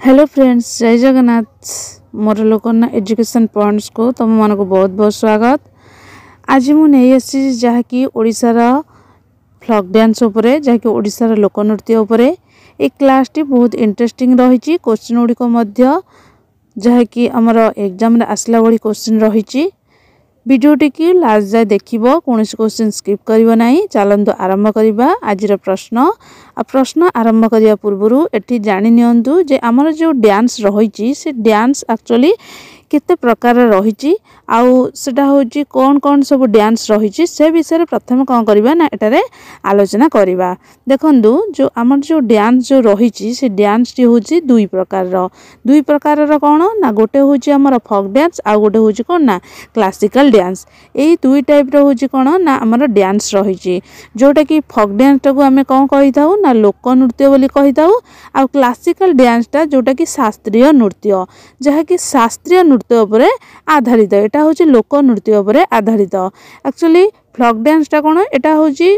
Hello friends, जय जगन्नाथ। मोर लोकना education points को तुम मन को बहुत बहुत स्वागत। आज मुझे जहाँकि ओडिशार फ्लॉक डांस उपरे जहाँकि ओडिशार लोकनृत्य उपरे एक क्लास टी बहुत इंटरेस्टिंग रही। क्वेश्चन गुड़िक जहाँकि आमर एग्जाम आसला भाई क्वेश्चन रही। वीडियोटी की लास्ट जाए देखिबो, कौन क्वेश्चन स्किप करिवो नाही। चलंतु आरंभ करिबा आजिर प्रश्न। प्रश्न आरंभ करिया पूर्वरु एठी जानि नियंतु जे आमर जो डांस रही से डांस एक्चुअली केते प्रकार रही आउ सेटा होची कौन कौन सब डांस रही से विषय प्रथम कौन करबा ना एटारे आलोचना करबा। देखंतु जो आमर जो डांस जो रही से डांस टी होची दुई प्रकार रो कौन ना गोटे होची आमर फोक डांस आ गोटे होची कौन ना क्लासिकल डांस। एई दुई टाइप रो होची कौन ना आमर डांस रही जोटा कि फोक डांस टाको आमे कौन कहि थाउ ना लोक नृत्य बोली कहि थाउ आ क्लासिकल डांस टा जोटा कि शास्त्रीय नृत्य जहा कि शास्त्रीय नृत्य उपरे आधारित। एटा होची लोक नृत्य उपरे आधारित। एक्चुअली फ्लॉक डांस टा कौन एटा होची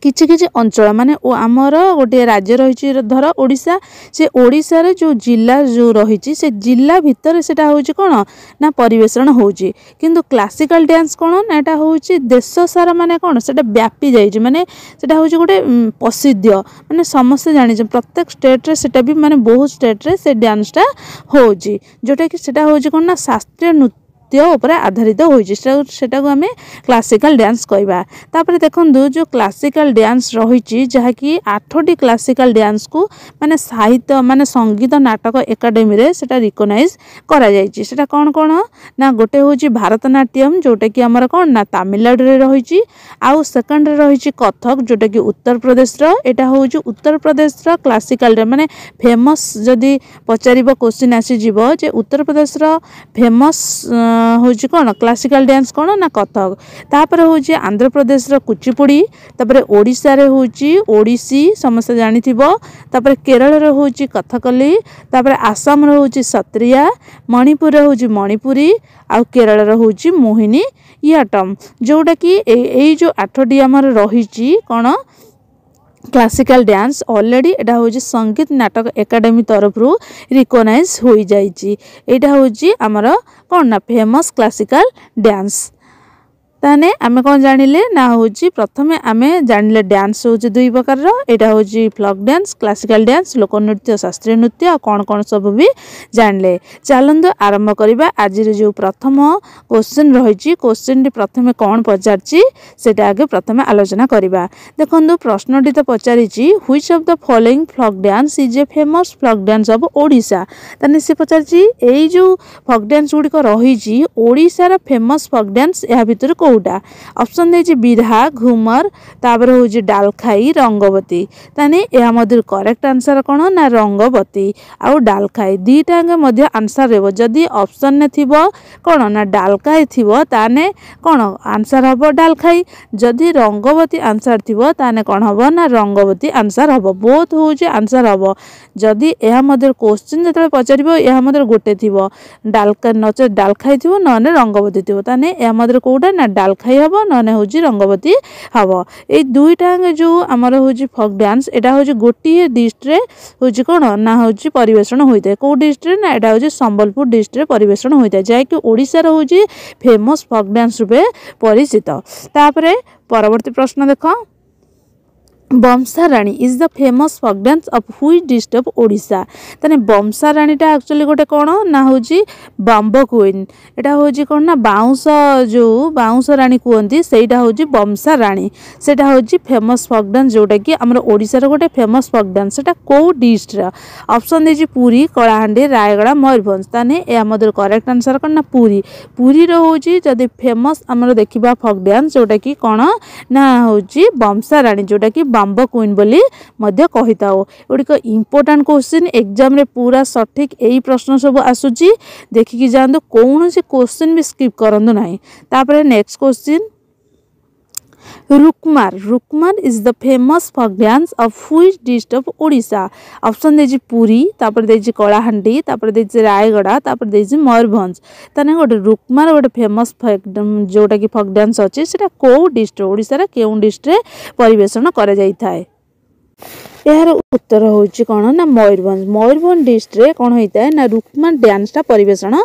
किछि किछि अंचल माने आमर गोटे राज्य रही धर ओडिशा से ओडिशा रे जो जिला जो रही से जिला भितर सेटा होची कोन ना परिवेषण होची। किंतु क्लासिकल डांस कोन ना एटा होची देश सारा माने कोन सेटा व्यापी जाई माने सेटा होची गोटे प्रसिद्ध माने समस्त जानि प्रत्येक स्टेट रे सेटा भी माने बहुत स्टेट रे से डांस टा होची जोटा कि सेटा होची कोन ना शास्त्रीय नृत्य उपरे आधारित होइछि सेटा को हमें क्लासिकल डांस कहबा। तापर देखंतु जो क्लासिकल डांस रही जहा कि 8टी क्लासिकल डांस को माने साहित्य माने संगीत नाटक एकेडमी रे सेटा रिकॉग्नाइज करा जाइछि। सेटा कोन कोन ना गोटे होछि भारतनाट्यम जोटा कि हमर कोन ना तमिलनाडु रे रही आउ सेकंड रे रही कथक जोटा कि उत्तर प्रदेश रो। एटा होछि उत्तर प्रदेश रो क्लासिकल माने फेमस जदी पचारिबो क्वेश्चन आसी जिवो जे उत्तर प्रदेश रो फेमस होची कौन क्लासिकल डांस कौन ना कथक। तापर होची आंध्र प्रदेश रो कुचिपुड़ी। तापर ओडिशा रे होची ओडिसी समस्त जानि थिबो। तापर केरल रे होची कथकली। तापर आसाम रे होची सत्रिया। मणिपुर रे होची मणिपुरी आ केरल रे होची मोहिनी याटम जोटा कि एई जो 8टी हमर रही कौन क्लासिकल डांस ऑलरेडी एटा होची संगीत नाटक एकेडमी तरफ रु रिकॉग्नाइज होई जाइची। एटा होची हमर कौन ना फेमस क्लासिकल डांस। ताने आमे कौन जानिले ना होची प्रथमे आमे जानिले डांस होची दुई प्रकार रो। एटा होची फ्लॉक डांस क्लासिकल डांस लोक नृत्य शास्त्रीय नृत्य कौन कौन सब भी जानिले। चलंतु आरंभ करिबा आजिर जो प्रथम क्वेश्चन रही। क्वेश्चन टी प्रथमे कौन पचारची सेटा आगे प्रथमे आलोचना करिबा। देखंतु प्रश्नटी तो पचारिची which of the following folk dance is a famous folk dance of Odisha. ताने से पचारची एई जो फ्लॉक डांस गुडी को रही ओडिशा रा फेमस फ्लॉक डांस या भितर कोउटा। ऑप्शन देछि बिरहा घुमर तापर होछि डालखाई रंगवती। ताने या मध्य करेक्ट आंसर कोन ना रंगवती आउ डालखाई दीटांगे मध्य आंसर रेबो। जदी ऑप्शन ने थिबो कोन ना डालखाई थिबो ताने कोन आंसर हबो डालखाई। जदी रंगवती आंसर थिबो ताने कोन हबो ना रंगवती आंसर हबो। बोथ होछि आंसर हबो। जदी या मध्य क्वेश्चन जतले पचारिबो या मध्य गोटे थिबो डालका नचे डालखाई थिबो नने रंगवती थिबो ताने या मध्य कोउटा ना डालखाई हबो नने होछि रंगवती हबो। ए दुईटांगे जो हमर होछि फोक डांस एटा होछि गोटिए डिस्ट्रिक्ट रे होछि कोन ना होछि परिवेषण होइते। को डिस्ट्रिक्ट रे ना एटा होछि संबलपुर डिस्ट्रिक्ट रे परिवेषण होइते जाय कि ओडिसा रे होछि फेमस फोक डांस रूपे परिचित। तापरे परवर्ती प्रश्न देखो बमसा रानी is the famous folk dance of which district of Odisha. तने बमसा रानी टा एक्चुअली गोटे कोन ना होछि बाम्बो क्वीन। एटा होछि कोन ना बाउंस जो बाउंस रानी कुहंती सेटा होछि बमसा रानी। सेटा होछि फेमस फोक डांस जोटा कि हमर ओडिशा रे गोटे फेमस फोक डांस। सेटा को डिस्ट्रिक्ट ऑप्शन देछि पुरी कलाहांडी रायगड़ा मयूरभंज। ताने ए हमर करेक्ट आंसर कोन ना पुरी। पुरी रो होछि जदी फेमस हमर देखिबा फोक डांस जोटा कि कोन ना होछि बमसा रानी जोटा कि बाम्बो क्वीन बोली मध्य कहिताओ। एडिको इंपोर्टेंट क्वेश्चन एग्जाम रे पूरा सठिक एई प्रश्न सब आसुची देखि कि जानदो कोनोसी क्वेश्चन भी स्किप करंदो नाही। तापरे नेक्स्ट क्वेश्चन रुकमार। रुकमार is the famous folk dance of which district of Odisha. Option देछि पुरी तापर देछि कलाहांडी तापर देछि रायगड़ा तापर देछि मयूरभंज। तने गोटे रुकमार गोटे फेमस जोटा कि फोक डांस अछि सेटा को डिस्ट्रिक्ट ओडिशा रे केउ डिस्ट्रिक्ट रे परिवेषण करा जाई थाए। यार उत्तर होची कौन ना मयूरभंज। मयूरभंज डिस्ट्रिक्ट रे कौन होता है ना रुक्मा डांस टा परिवेषण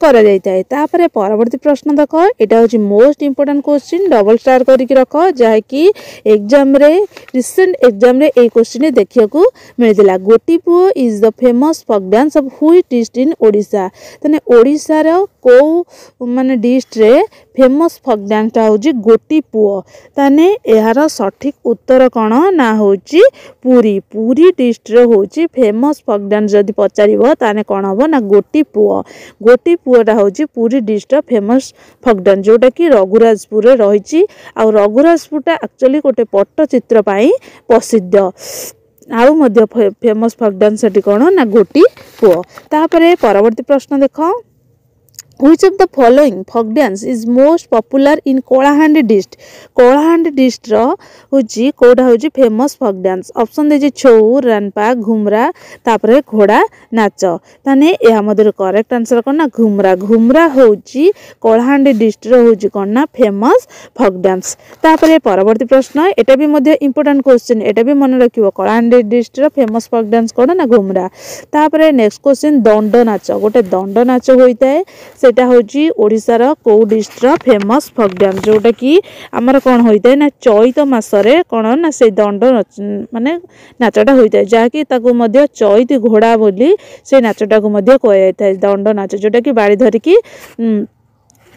करा जायता है। तापरे परवर्ती प्रश्न देख, एटा होची most important question, double star करके रख जहाँकि एग्जाम रे रिसेंट एग्जाम रे ए क्वेश्चन देखिया को मिलतिला। गोटीपुओ is the famous folk dance of which district in Odisha. तने ओडिशा रो को माने डिस्ट्रिक्ट रे फेमस फोक डांस टा होची गोटीपुओ। ताने एहार सठिक उत्तर कौन ना होची पुरी। पुरी डिस्ट्रिक्ट होची फेमस फोक डांस जदि पचारिबो ताने कोन हबो ना गोटीपुओ। गोटीपुओटा होची Puri district famous folk dance जोटा कि रघुराजपुर रे रहिची। आ रघुराजपुरटा एक्चुअली गोटे पट्टचित्र पाई प्रसिद्ध। आउ मध्य फेमस फोक डांस सेठी कोन ना गोटीपुओ। तापरे परवर्ती प्रश्न देखो, Which of the following folk dance is most popular in Kalahandi district. Kalahandi district रो होची कोडा होची फेमस फोक डांस। ऑप्शन देजी छौ, रानपा, घुमरा, तापरे घोड़ा नाच। ताने एहा मधुर करेक्ट आंसर कोन ना घुमरा। घुमरा होची कोलाहांडी डिस्ट्रिक्ट रो होची कोन ना फेमस फोक डांस। तापरे परवर्ती प्रश्न, एटा भी मध्य इंपोर्टेंट क्वेश्चन, एटा भी मन रखिबो। कोलाहांडी डिस्ट्रिक्ट रो फेमस फोक डांस कोन ना घुमरा। तापरे नेक्स्ट क्वेश्चन, दंड नाच। गोटे दंड नाच होइता है, सेटा होची ओडिसा रो को डिस्ट्रिक्ट फेमस फोक डांस जोटा कि हमर कोन होइता है ना चैत मासरे कोन ना से दंड माने नाचटा होइता है, जाकि ताको मध्य चैत घोड़ा बोली से नाचटा को मध्य कहै जायता है दंड नाच, जोटा कि बाड़ी धरि कि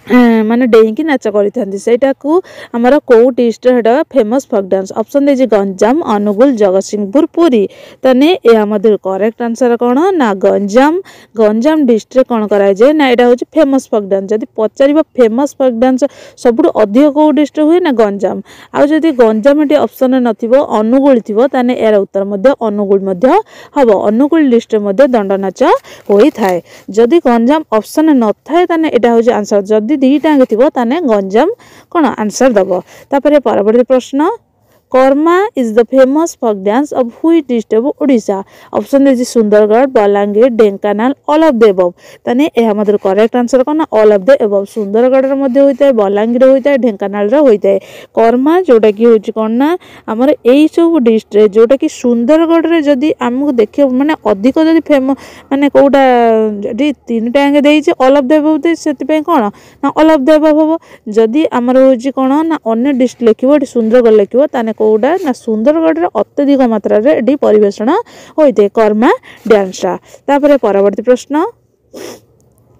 माने डेइकी नाच करिथांती। सेटा को हमर को district famous folk dance. Option देजी गंजाम, अनुगुल, जगतसिंहपुर, पुरी। तने ए मधुर करेक्ट आंसर कोन ना गंजाम। गंजाम डिस्ट्रिक्ट कोन कराय जे ना एटा होची फेमस फोक डांस। जदि पचारिबो फेमस फोक डांस सबुठ अधिक को डिस्ट्रिक्ट हुए ना गंजाम। आ जदि गंजाम एटी ऑप्शन नथिबो अनुगुल थिबो ताने एरा उत्तर मध्य अनुगुल मध्य हबो। अनुगुल डिस्ट्रिक्ट मध्य दंड नाच होई थाए। जदि गंजाम ऑप्शन न थाए ताने एटा होची आंसर। जदि दीटा थिबो ताने गंजाम कोन आंसर दबो। तापरे परवर्ती प्रश्न, कर्मा is the famous folk dance of which district of Odisha. Option देजी Sundargarh, Balangir, Dhenkanal, all of the above. तने एहा मधुर करेक्ट आंसर कोन all of the above. Sundargarh रे मध्य होइता है, बलांगीर होइता है, ढेंकानाल रे होइता है। कर्मा जोटा कि होची कोन ना हमर एई सब डिस्ट्रिक्ट जोटा कि सुंदरगढ़ रे जदि हमहु देखियो माने अधिक जदि फेमस माने कोउटा जदि तीनटा आगे देइছে ऑल ऑफ द अबव दे सेति पे कोन ना ऑल ऑफ द अबव हो। जदि हमर होची कोन ना अन्य डिस्ट्रिक्ट लिखिबो सुंदरगढ़ लिखिबो ताने कोउटा ना सुंदरगढ़ रे अत्यधिक मात्रा रे एडी परिवेषण होइते कर्मा डांसटा। तापरे परवर्ती प्रश्न,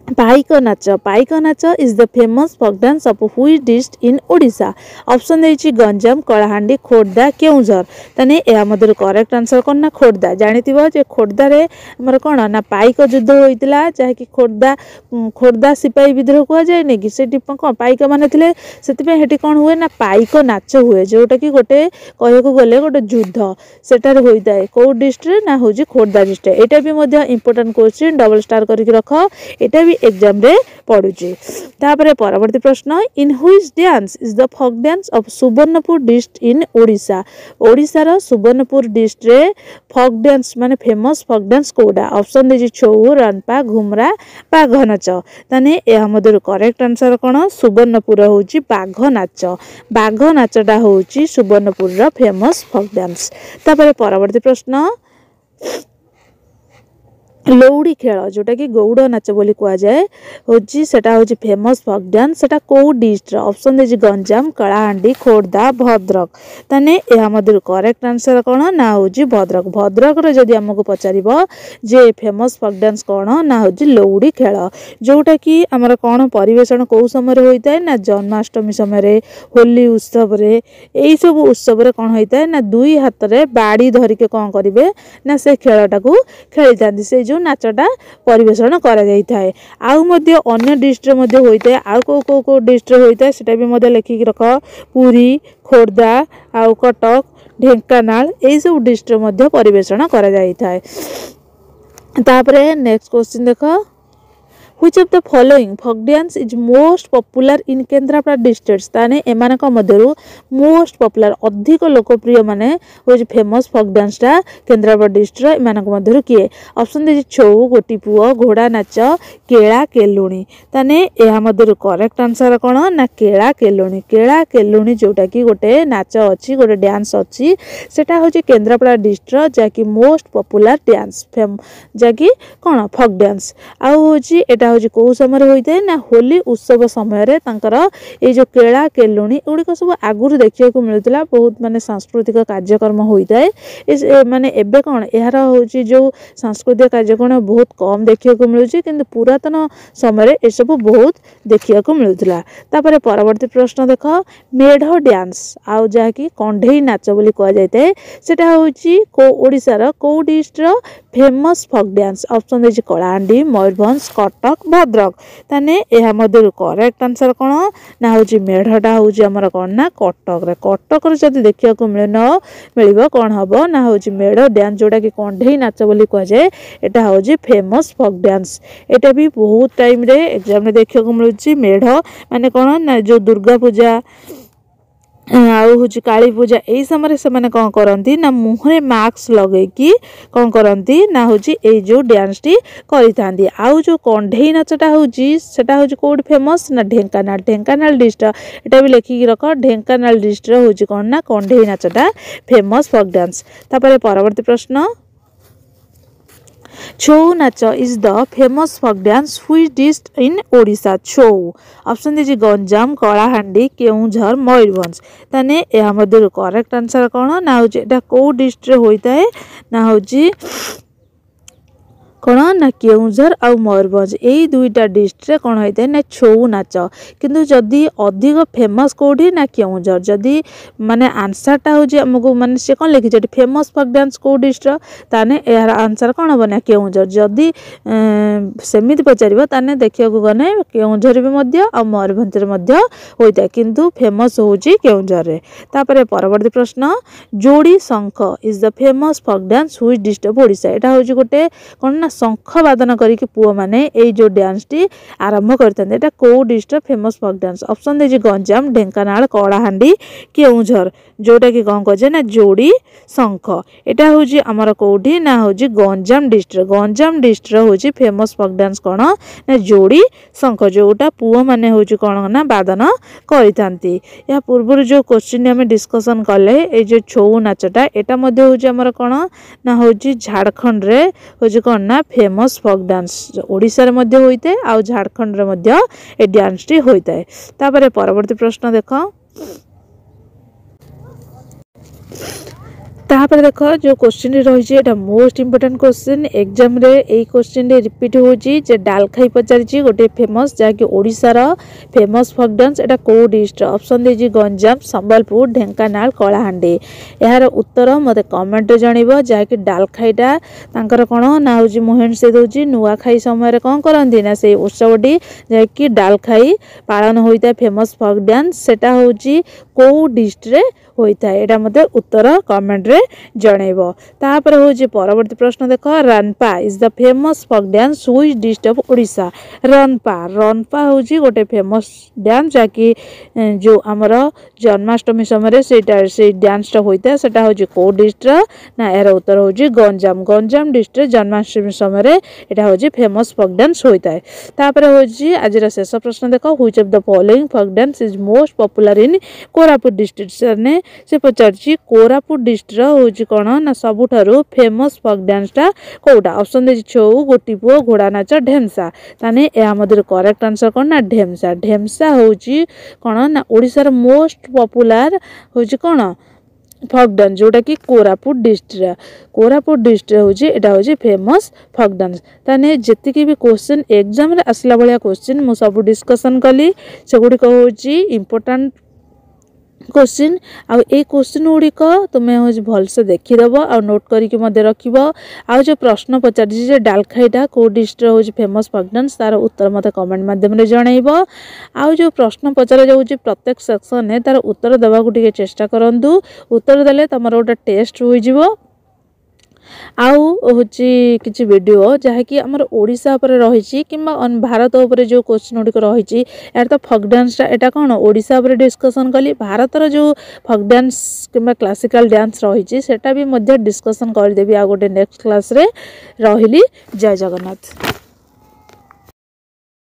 पाइक नाच। पाइक नाच is the famous folk dance of which district in Odisha. Option देछि गंजाम, कलाहांडी, खोर्धा, केउझर। तने एहा मधुर करेक्ट आंसर कोन ना खोर्धा। जानिथिबो जे खोर्धा रे हमर कोन ना पाइक युद्ध होइतिला, जाहि कि खोर्धा सिपाही विद्रोह को जाय ने कि सेठी कोन पाइक माने थिले, सेति पे हेटी कोन हुए ना पाइक नाच हुए जोटा कि गोटे कहय को गले गोटे युद्ध सेटार होइता है। को डिस्ट्रिक्ट ना होजी खोर्धा डिस्ट्रिक्ट। एटा भी मध्य इंपोर्टेंट क्वेश्चन, डबल स्टार करके रख। एटा भी एग्जाम रे पढुची। तापरे परवर्ती प्रश्न, in which dance is the folk dance of Subarnapur district in Odisha. Odisha रो सुवर्णपुर डिस्ट्रिक्ट रे फोक डांस माने फेमस फोक डांस कोडा। ऑप्शन देजी छौ, रानपा, घुमरा, बाघ नाच। तने एहा मधुर करेक्ट आंसर कोन सुवर्णपुर होची बाघ नाच। बाघ नाचटा होची सुवर्णपुर रो फेमस फोक डांस। तापरे परवर्ती प्रश्न, लौड़ी खेल जोटा कि गौड़ नाच बोली कह जाए होची सेटा होची फेमस फोक डांस। सेटा को डिस्ट्रिक्ट। ऑप्शन देजी गंजाम, कलाहांडी, खोर्धा, भद्रक। तने एहा मधुर करेक्ट आंसर कोन ना होची भद्रक। भद्रक रे जदि हमको पचारिबो जे फेमस फोक डांस कोन ना होची लौड़ी खेल, जोटा कि हमर कोन परिवेषण को समय रे होइता है ना जन्माष्टमी समय रे, होली उत्सव रे, एई सब उत्सव रे कोन होइता है ना दुई हाथ रे बाड़ी धरि के कोन करिवे ना से खेलटा को खेलितांती। से जो नाचटा परिवेषण करा जाई थाए। आउ मध्य अन्य डिस्ट्रिक्ट मध्य होइते आउ को डिस्ट्रिक्ट होइते सेटा भी मध्य लेखि रख। पुरी, खोर्धा, आउ कटक, ढेंकानाल एई सब डिस्ट्रिक्ट मध्य परिवेषण करा जाई थाए। तापरे नेक्स्ट क्वेश्चन देखो, Which of the following folk dance is most popular in Kendrapara districts? ताने एमानक मध्यरु most popular अधिक लोकप्रिय माने होज फेमस folk dance टा केन्द्रापड़ा डिस्ट्रिक्ट एमानक मध्यरु किए ऑप्शन दे छौ गोटी पुओ घोड़ा नाच केला केलुणी ताने एहा मध्यरु करेक्ट आंसर कोन ना केला केलुणी जोटा कि गोटे नाच अछि गोटे डांस अछि सेटा होज केन्द्रापड़ा डिस्ट्रिक्ट जाकी मोस्ट पॉपुलर डांस जाकी कोन folk dance आ होजी एटा होजी को समय होइते ना होली उत्सव समय रे तांकर ए जो केला केलुणी एगुडी को सब आगुर देखिया को मिलुतला बहुत माने सांस्कृतिक कार्यक्रम होइताय माने एबे कोन एहार होजी जो सांस्कृतिक कार्यक्रम बहुत कम देखिया को मिलुची किंतु पुरातन समय रे ए सब बहुत देखिया को मिलुतला तापरे परवर्ती प्रश्न देखो मेढ डांस आ जा कि कंढेई नाच बोली कह जायते सेटा होजी को ओडिसा रो को district famous folk dance option दे कलाहांडी मयूरभंज कटक भद्रक ताने एहा मध्यरु करेक्ट आंसर कोन ना होजी मेढटा होजी हमर कोन ना कटक रे जदी देखिया को मिलिबो कोन हबो ना होजी मेढ डांस जोडा कि कंढेई नाच बोली कह जाय एटा होजी फेमस folk dance एटा भी बहुत टाइम रे एग्जाम रे देखिया को मिलुची मेढ माने कोन ना जो दुर्गा पूजा आउ होची काली पूजा एई समय से माने कोन करंती ना मुहरे मास्क लगे कि कोन करंती ना होची ए जो डांस टी करितांदी आउ जो कंढेई नाचटा होची सेटा होची कोड फेमस ना ढेंकानाल डिस्ट्रिक्ट एटा भी लेखि कि रख ढेंकानाल डिस्ट्रिक्ट होची कोन ना कंढेई नाचटा फेमस folk dance तापरे परवर्ती प्रश्न छौ नाच is the famous folk dance which district in Odisha छौ ऑप्शन दे गंजाम कलाहांडी केउझर मयूरभंज ताने एहा मध्यरु करेक्ट आंसर कोन ना होची एटा को डिस्ट्रिक्ट होइताय ना होची कोन ना केउझर आ मयूरभंज एई दुईटा डिस्ट्रिक्ट कोन होइते ना छौ नाच किंतु जदी अधिक फेमस कोठी ना केउझर जदी माने आंसरटा होजी हमको माने से कोन लिखि जटी फेमस folk dance को डिस्ट्रिक्ट ताने एहार आंसर कोन बना केउझर जदी सेमिति पचारिबो ताने देखिया को गने केउझर भी मध्य आ मयूरभंज रे मध्य होइता किंतु फेमस होजी केउझर रे तापरे परवर्ती प्रश्न जोड़ी शंख is the famous folk dance which district Odisha एटा होजी गोटे कोन ना शंख वादन करिक पुओ माने ए जो डांस टी आरंभ करथन एटा को district famous folk dance option दे गंजाम ढेंकानाल कलाहांडी केउझर जोटा कि कोन कजे ना जोड़ी शंख एटा होजी हमर कोठी ना होजी गंजाम डिस्ट्रिक्ट होजी फेमस folk dance कोन ना जोड़ी शंख जोटा पुओ माने होजी कोन ना वादन करिथांती या पूर्व जो क्वेश्चन हम डिस्कशन कले ए जो छौ नाचटा एटा मध्ये होजी हमर कोन ना होजी झारखंड रे होजी कोन ना फेमस folk dance ओडिसा रे मध्ये होइते आ झारखंड रे मध्ये ए डांस टी होइते तापरे परवर्ती प्रश्न देखो तापर देख जो क्वेश्चन रही है मोस्ट इंपोर्टेंट क्वेश्चन एग्जाम रे ए क्वेश्चन रे रिपीट होजी जे डालखाई पचारिछि गोटे फेमस जाकि ओडिसा रो फेमस folk dance एटा को डिस्ट्रिक्ट ऑप्शन दे गंजाम संबलपुर ढेंकानाल कलाहांडी यार उत्तर मते कमेंट रे जणिबो जाकि डालखाईटा तांकर कोन ना होजी मोहन से दोजी नुआखाई समय रे कोन करंती ना से उत्सवटी जाकि डालखाई पालन होइता फेमस folk dance सेटा होजी को डिस्ट्रिक्ट होइता एटा मते उत्तर कमेंट रे जणेबो तापर होजी परवर्ती प्रश्न देखो रनपा is the famous folk dance which district of Odisha रनपा होजी गोटे फेमस डांस जाकि जो हमर जन्माष्टमी समय रे से डांस टा होइता सेटा होजी को डिस्ट्रिक्ट ना एरा उत्तर होजी गंजाम डिस्ट्रिक्ट जन्माष्टमी समय रे एटा होजी फेमस folk dance होइता तापर होजी आजरा शेष प्रश्न देखो which of the following folk dance is most popular in Koraput district सरने से पचारछि कोरापुट डिस्ट्रिक्ट होजी कोन ना सबुठारु फेमस folk dance टा कोउटा ऑप्शन दे छौ गोटी पुओ घोड़ा नाच ढेमसा ताने एहा मधुर करेक्ट आंसर कोन ना ढेमसा होजी कोन ना ओडिसा रो मोस्ट पॉपुलर होजी कोन folk dance जोटा कि कोरापुट डिस्ट्रिक्ट होजी एटा होजी फेमस folk dance ताने जति कि भी क्वेश्चन एग्जाम रे असला बलिया क्वेश्चन मु सब डिस्कशन कली सेगुडी को होजी इंपोर्टेंट क्वेश्चन आ ए क्वेश्चन गुड़ी तुम्हें हूँ भलसे देखीदेव आ नोट करके रखिबो आ जो प्रश्न पचारि जे डालखाईटा को डिस्ट्रिक्ट हूँ फेमस folk dance तार उत्तर मत कमेंट माध्यम रे जणाइबो आ जो प्रश्न पचारा जाउछि प्रत्येक सेक्शन ने तार उत्तर देबा को टिके चेष्टा करंतु उत्तर देले तमरो गोटे टेस्ट होई जिवो आउ होची किछि वीडियो जहाँकि आमर ओडिशा पर रही कि भारत उपर जो क्वेश्चन गुड़िक रही यार तो फोक डांसटा एटा कौन ओडिशा उपर डिस्कसन कली भारतर जो फोक डांस कि क्लासिकल डांस रही सेटा भी डिस्कसन करदेवी आ गोटे नेक्स्ट क्लास रे रही जय जगन्नाथ।